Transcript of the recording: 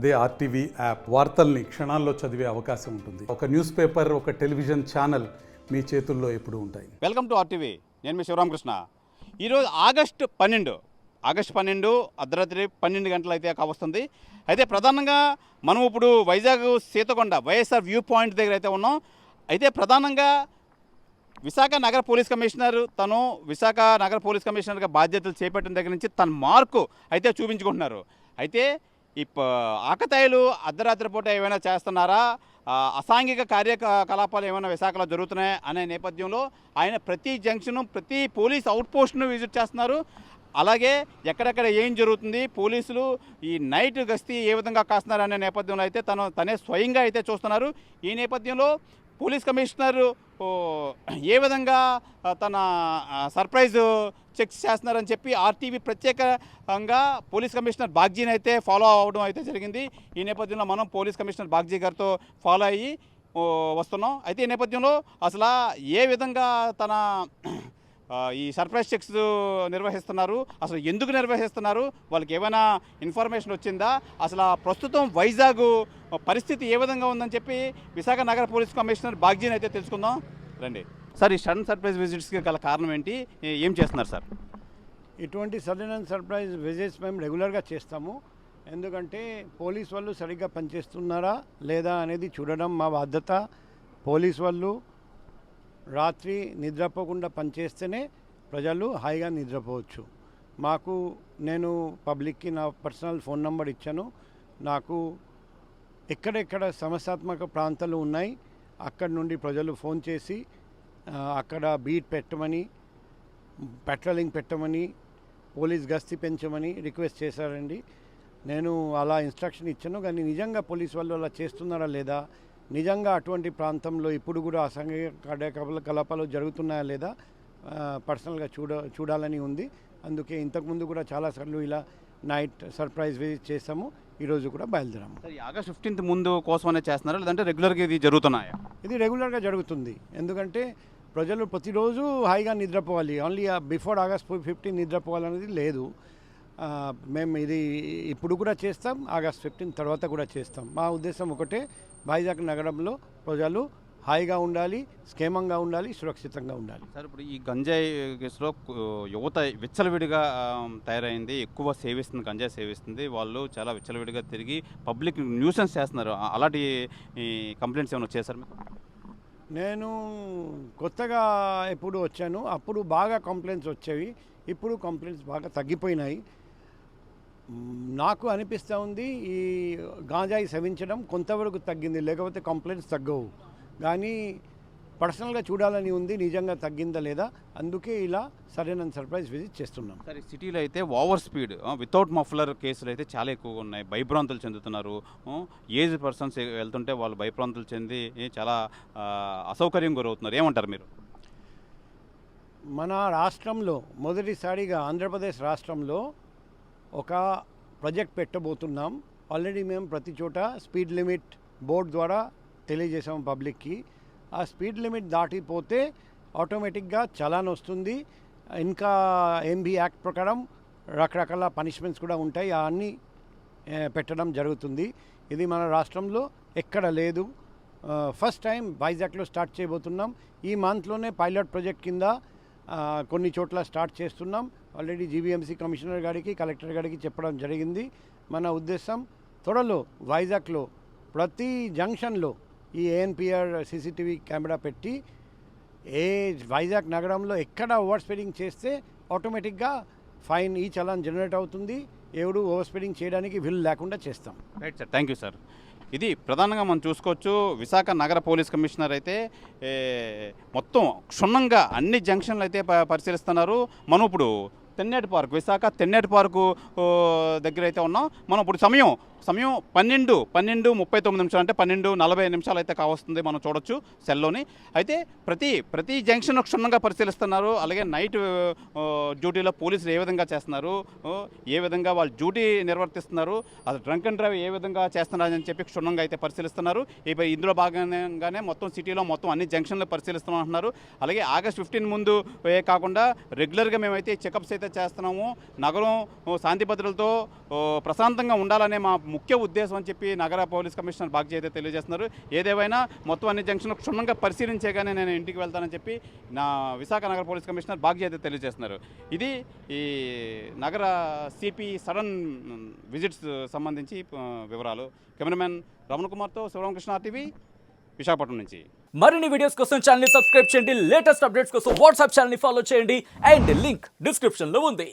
అదే RTV app వార్తల్ని క్షణాల్లో చదివే అవకాశం ఉంటుంది. ఒక న్యూస్ పేపర్, ఒక టెలివిజన్ ఛానల్ మీ చేతుల్లో ఎప్పుడూ ఉంటాయి. Welcome to RTV. నేను మీ శివరామకృష్ణ. ఈరోజు ఆగస్టు 12 అర్ధరాత్రి 12 గంటలు అయితే కావస్తుంది. అయితే ప్రధానంగా మనం ఇప్పుడు వైజాగ్ సీతకొండ వైఎస్ఆర్ వ్యూ పాయింట్ దగ్గర అయితే ఉన్నాం. అయితే ప్రధానంగా విశాఖ నగర పోలీస్ కమిషనర్ విశాఖ నగర పోలీస్ కమిషనర్గా బాధ్యతలు చేపట్టిన దగ్గర నుంచి తన మార్కు అయితే చూపించుకుంటున్నారు. అయితే ఈ ఆకతాయిలు అర్ధరాత్రి పూట ఏమైనా చేస్తున్నారా, అసాంఘిక కార్యకలాపాలు ఏమైనా విశాఖలో జరుగుతున్నాయా అనే నేపథ్యంలో ఆయన ప్రతి జంక్షను, ప్రతి పోలీస్ అవుట్పోస్ట్ను విజిట్ చేస్తున్నారు. అలాగే ఎక్కడెక్కడ ఏం జరుగుతుంది, పోలీసులు ఈ నైట్ గస్తీ ఏ విధంగా కాస్తున్నారు అనే నేపథ్యంలో అయితే తనే స్వయంగా అయితే చూస్తున్నారు. ఈ నేపథ్యంలో పోలీస్ కమిషనర్ ఏ విధంగా తన సర్ప్రైజ్ చెక్స్ చేస్తున్నారని చెప్పి ఆర్టీవీ ప్రత్యేకంగా పోలీస్ కమిషనర్ బాగ్జీని అయితే ఫాలో అవ్వడం అయితే జరిగింది. ఈ నేపథ్యంలో మనం పోలీస్ కమిషనర్ బాగ్జీ గారితో ఫాలో అయ్యి వస్తున్నాం. అయితే ఈ నేపథ్యంలో అసలు ఏ విధంగా తన ఈ సర్ప్రైజ్ చెక్స్ నిర్వహిస్తున్నారు, అసలు ఎందుకు నిర్వహిస్తున్నారు, వాళ్ళకి ఏమైనా ఇన్ఫర్మేషన్ వచ్చిందా, అసలు ప్రస్తుతం వైజాగ్ పరిస్థితి ఏ విధంగా ఉందని చెప్పి విశాఖ నగర పోలీస్ కమిషనర్ బాగ్జీని అయితే తెలుసుకుందాం రండి. సార్, ఈ సడన్ సర్ప్రైజ్ విజిట్స్కి గల కారణం ఏంటి, ఏం చేస్తున్నారు సార్? ఇటువంటి సడన్ అండ్ సర్ప్రైజ్ విజిట్స్ మేము రెగ్యులర్గా చేస్తాము. ఎందుకంటే పోలీస్ వాళ్ళు సరిగ్గా పనిచేస్తున్నారా లేదా అనేది చూడడం మా బాధ్యత. పోలీస్ వాళ్ళు రాత్రి నిద్రపోకుండా పనిచేస్తేనే ప్రజలు హాయిగా నిద్రపోవచ్చు. నేను పబ్లిక్కి నా పర్సనల్ ఫోన్ నెంబర్ ఇచ్చాను. నాకు ఎక్కడెక్కడ సమస్యాత్మక ప్రాంతాలు ఉన్నాయి అక్కడి నుండి ప్రజలు ఫోన్ చేసి అక్కడ బీట్ పెట్టమని, పెట్రోలింగ్ పెట్టమని, పోలీస్ గస్తీ పెంచమని రిక్వెస్ట్ చేశారండి. నేను అలా ఇన్స్ట్రక్షన్ ఇచ్చాను. కానీ నిజంగా పోలీస్ వాళ్ళు అలా చేస్తున్నారా లేదా, నిజంగా అటువంటి ప్రాంతంలో ఇప్పుడు కూడా అసాంఘిక కార్యకలాపాలు జరుగుతున్నాయా లేదా పర్సనల్గా చూడాలని ఉంది. అందుకే ఇంతకుముందు కూడా చాలాసార్లు ఇలా నైట్ సర్ప్రైజ్ విజిట్ చేసాము. ఈరోజు కూడా బయలుదేరాము. ఆగస్ట్ 15 ముందు కోసమనే చేస్తున్నారా లేదంటే రెగ్యులర్గా ఇది జరుగుతున్నాయా? ఇది రెగ్యులర్గా జరుగుతుంది. ఎందుకంటే ప్రజలు ప్రతిరోజు హాయిగా నిద్రపోవాలి. ఓన్లీ బిఫోర్ ఆగస్ట్ 15 నిద్రపోవాలనేది లేదు. మేము ఇది ఇప్పుడు కూడా చేస్తాం, ఆగస్ట్ 15 తర్వాత కూడా చేస్తాం. మా ఉద్దేశం ఒకటే, వైజాగ్ నగరంలో ప్రజలు హాయిగా ఉండాలి, క్షేమంగా ఉండాలి, సురక్షితంగా ఉండాలి. సార్, ఇప్పుడు ఈ గంజాయి కేసులో యువత విచ్చలవిడిగా తయారైంది, ఎక్కువ సేవిస్తుంది, గంజాయి సేవిస్తుంది. వాళ్ళు చాలా విచ్చలవిడిగా తిరిగి పబ్లిక్ న్యూసెన్స్ చేస్తున్నారు. అలాంటి కంప్లైంట్స్ ఏమైనా వచ్చాయి సార్? నేను కొత్తగా ఎప్పుడు వచ్చాను, అప్పుడు బాగా కంప్లైంట్స్ వచ్చేవి. ఇప్పుడు కంప్లైంట్స్ బాగా తగ్గిపోయినాయి. నాకు అనిపిస్తూ ఉంది ఈ గాంజాయి సేవించడం కొంతవరకు తగ్గింది, లేకపోతే కంప్లైంట్స్ తగ్గవు. కానీ పర్సనల్గా చూడాలని ఉంది నిజంగా తగ్గిందా లేదా. అందుకే ఇలా సడన్ అండ్ సర్ప్రైజ్ విజిట్ చేస్తున్నాం. సరే, సిటీలో అయితే ఓవర్ స్పీడ్ వితౌట్ మఫ్లర్ కేసులు అయితే చాలా ఎక్కువగా ఉన్నాయి. భయభ్రాంతులు చెందుతున్నారు. ఏజ్ పర్సన్స్ వెళ్తుంటే వాళ్ళు భయభ్రాంతులు చెంది చాలా అసౌకర్యం గురవుతున్నారు. ఏమంటారు మీరు? మన రాష్ట్రంలో మొదటిసారిగా ఆంధ్రప్రదేశ్ రాష్ట్రంలో ఒక ప్రాజెక్ట్ పెట్టబోతున్నాం. ఆల్రెడీ మేము ప్రతి చోట స్పీడ్ లిమిట్ బోర్డు ద్వారా తెలియజేసాము పబ్లిక్కి. ఆ స్పీడ్ లిమిట్ దాటిపోతే ఆటోమేటిక్గా చలాన్ వస్తుంది. ఇంకా ఎంబీ యాక్ట్ ప్రకారం రకరకాల పనిష్మెంట్స్ కూడా ఉంటాయి. అవన్నీ పెట్టడం జరుగుతుంది. ఇది మన రాష్ట్రంలో ఎక్కడ లేదు. ఫస్ట్ టైం వైజాగ్లో స్టార్ట్ చేయబోతున్నాం. ఈ మంత్లోనే పైలట్ ప్రాజెక్ట్ కింద కొన్ని చోట్ల స్టార్ట్ చేస్తున్నాం. ఆల్రెడీ జీవీఎంసీ కమిషనర్ గారికి, కలెక్టర్ గారికి చెప్పడం జరిగింది. మన ఉద్దేశం త్వరలో వైజాగ్లో ప్రతి జంక్షన్లో ఈ ఏఎన్పిఆర్ సీసీటీవీ కెమెరా పెట్టి వైజాగ్ నగరంలో ఎక్కడ ఓవర్ స్పీడింగ్ చేస్తే ఆటోమేటిక్గా ఫైన్, ఈ చలాన్ జనరేట్ అవుతుంది. ఎవడు ఓవర్ స్పీడింగ్ చేయడానికి వీలు లేకుండా చేస్తాం. Right sir, thank you sir. ఇది ప్రధానంగా మనం చూసుకోవచ్చు. విశాఖ నగర పోలీస్ కమిషనర్ అయితే మొత్తం క్షుణ్ణంగా అన్ని జంక్షన్లు అయితే పరిశీలిస్తున్నారు. మనం ఇప్పుడు తెన్నేటి పార్క్, విశాఖ తెన్నేటి పార్కు దగ్గర అయితే ఉన్నాం. మనం ఇప్పుడు సమయం 12:39 అంటే 12:40 అయితే కావస్తుంది. మనం చూడొచ్చు సెల్లోని. అయితే ప్రతి జంక్షన్ క్షుణ్ణంగా పరిశీలిస్తున్నారు. అలాగే నైట్ డ్యూటీలో పోలీసులు ఏ విధంగా చేస్తున్నారు, ఏ విధంగా వాళ్ళు డ్యూటీ నిర్వర్తిస్తున్నారు, అది డ్రంక్ అండ్ డ్రైవ్ ఏ విధంగా చేస్తున్నారని చెప్పి క్షుణ్ణంగా అయితే పరిశీలిస్తున్నారు. ఇందులో భాగంగానే మొత్తం సిటీలో మొత్తం అన్ని జంక్షన్లు పరిశీలిస్తున్నాం అంటున్నారు. అలాగే ఆగస్ట్ 15 ముందు కాకుండా రెగ్యులర్గా మేమైతే చెకప్స్ అయితే చేస్తున్నాము. నగరం శాంతి భద్రతలతో ప్రశాంతంగా ఉండాలనే ముఖ్య ఉద్దేశం అని చెప్పి నగర పోలీస్ కమిషనర్ బాగ్జీ అయితే తెలియజేస్తున్నారు. ఏదేమైనా మొత్తం అన్ని జంక్షన్లు క్షుణ్ణంగా పరిశీలించే కానీ నేను ఇంటికి వెళ్తానని చెప్పి నా విశాఖ నగర పోలీస్ కమిషనర్ బాగ్జీ అయితే తెలియజేస్తున్నారు. ఇది ఈ నగర సిపి సడన్ విజిట్స్ సంబంధించి వివరాలు. కెమెరామెన్ రమణ కుమార్తో శివరామకృష్ణ టీవీ విశాఖపట్నం నుంచి. మరిన్ని వీడియోస్ కోసం ఛానల్ ని సబ్స్క్రైబ్ చేయండి, లేటెస్ట్ అప్డేట్స్ కోసం వాట్సాప్ ఛానల్ ని ఫాలో చేయండి అండ్ లింక్ డిస్క్రిప్షన్ లో ఉంది.